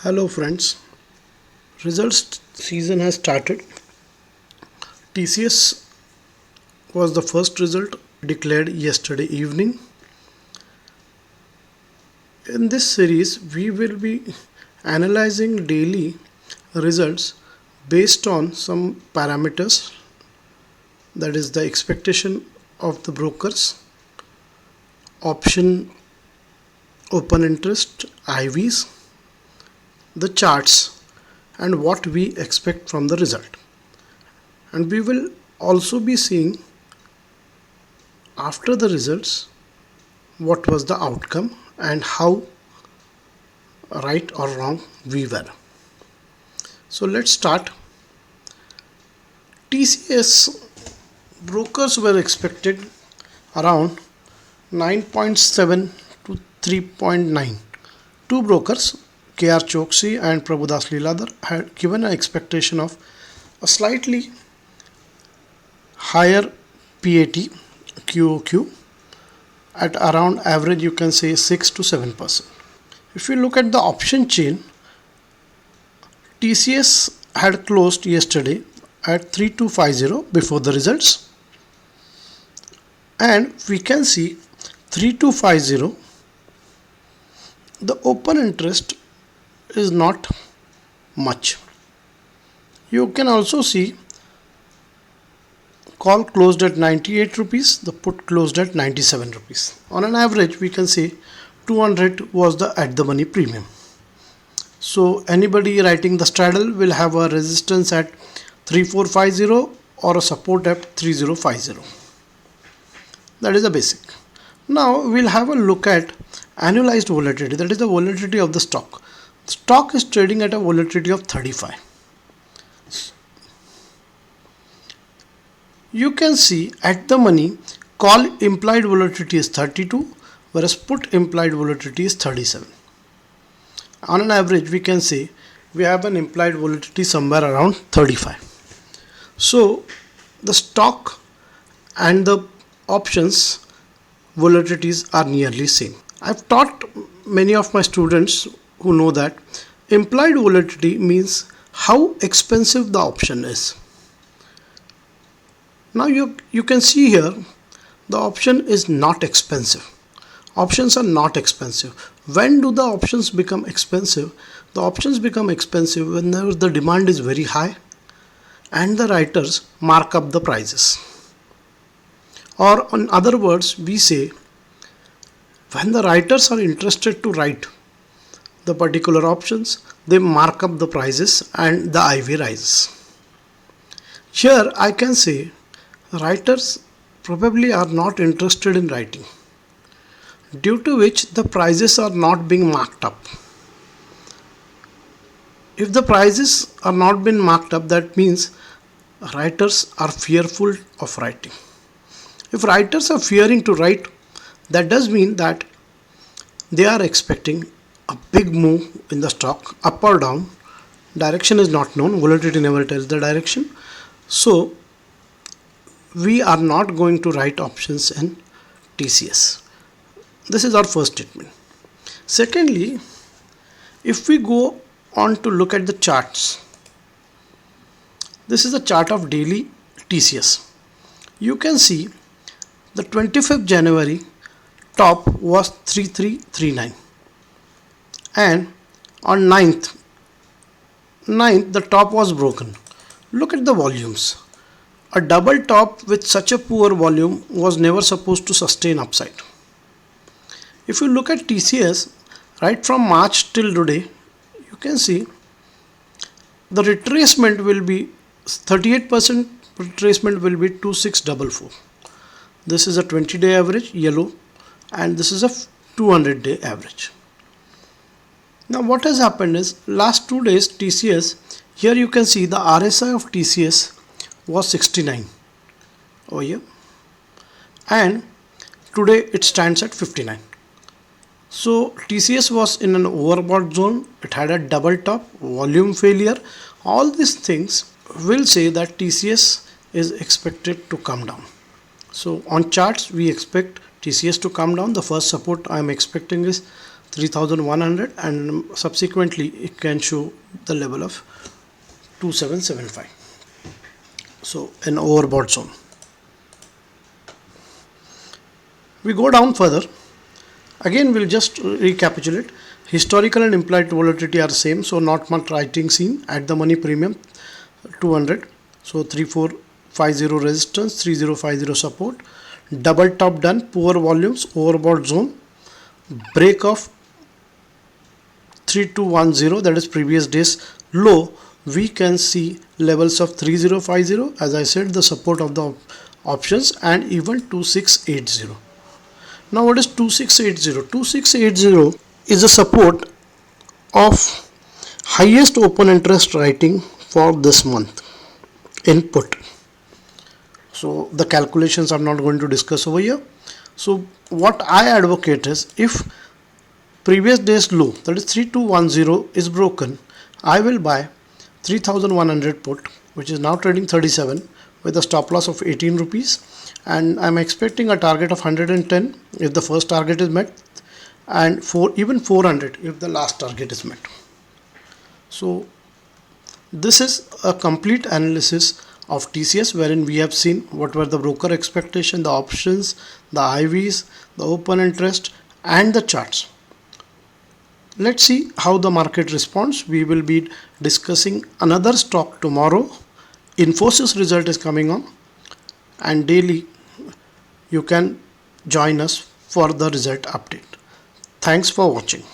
Hello friends, results season has started. TCS was the first result declared yesterday evening. In this series, we will be analyzing daily results based on some parameters, that is the expectation of the brokers, option open interest, IVs, the charts, and what we expect from the result. And we will also be seeing after the results what was the outcome and how right or wrong we were. So let's start. TCS brokers were expected around 9.7 to 3.9. Two brokers, KR Choksi and Prabhudas Liladhar, had given an expectation of a slightly higher PAT QOQ at around average, you can say 6 to 7%. If you look at the option chain, TCS had closed yesterday at 3250 before the results, and we can see 3250, the open interest is not much. You can also see call closed at 98 rupees, the put closed at 97 rupees. On an average, we can say 200 was the at the money premium. So anybody writing the straddle will have a resistance at 3450 or a support at 3050. That is the basic. Now we'll have a look at annualized volatility, that is the volatility of the stock. The stock is trading at a volatility of 35. You can see at the money call implied volatility is 32, whereas put implied volatility is 37. On an average, we can say we have an implied volatility somewhere around 35. So the stock and the options volatilities are nearly same. I've taught many of my students who know that implied volatility means how expensive the option is. Now you can see here the option is not expensive. Options are not expensive. When do the options become expensive? The options become expensive whenever the demand is very high and the writers mark up the prices. Or in other words, we say when the writers are interested to write the particular options, they mark up the prices and the IV rises. Here I can say writers probably are not interested in writing, due to which the prices are not being marked up. If the prices are not being marked up, that means writers are fearful of writing. If writers are fearing to write, that does mean that they are expecting a big move in the stock, up or down. Direction is not known, volatility never tells the direction. So we are not going to write options in TCS. This is our first statement. Secondly, if we go on to look at the charts, this is a chart of daily TCS. You can see the 25th January top was 3339, and on 9th the top was broken. Look at the volumes. A double top with such a poor volume was never supposed to sustain upside. If you look at TCS right from March till today, you can see the retracement will be 38%, retracement will be 2644. This is a 20-day average, yellow, and this is a 200-day average. Now what has happened is last 2 days TCS, here you can see the RSI of TCS was 69 over here, and today it stands at 59. So TCS was in an overbought zone, it had a double top, volume failure. All these things will say that TCS is expected to come down. So on charts we expect TCS to come down. The first support I am expecting is 3100, and subsequently it can show the level of 2775. So an overbought zone. We go down further. Again, we'll just recapitulate. Historical and implied volatility are same, so not much writing seen. At the money premium 200, so 3450 resistance, 3050 support, double top done, poor volumes, overbought zone, break of 3210, that is previous day's low. We can see levels of 3050, as I said, the support of the options, and even 2680. Now what is 2680? 2680 is a support of highest open interest writing for this month input. So the calculations I'm not going to discuss over here. So what I advocate is, if previous day's low, that is 3210, is broken, I will buy 3100 put, which is now trading 37 with a stop loss of 18 rupees, and I'm expecting a target of 110 if the first target is met, and even 400 if the last target is met. So this is a complete analysis of TCS, wherein we have seen what were the broker expectation, the options, the IVs, the open interest, and the charts. Let's see how the market responds. We will be discussing another stock tomorrow. Infosys result is coming on, and daily you can join us for the result update. Thanks for watching.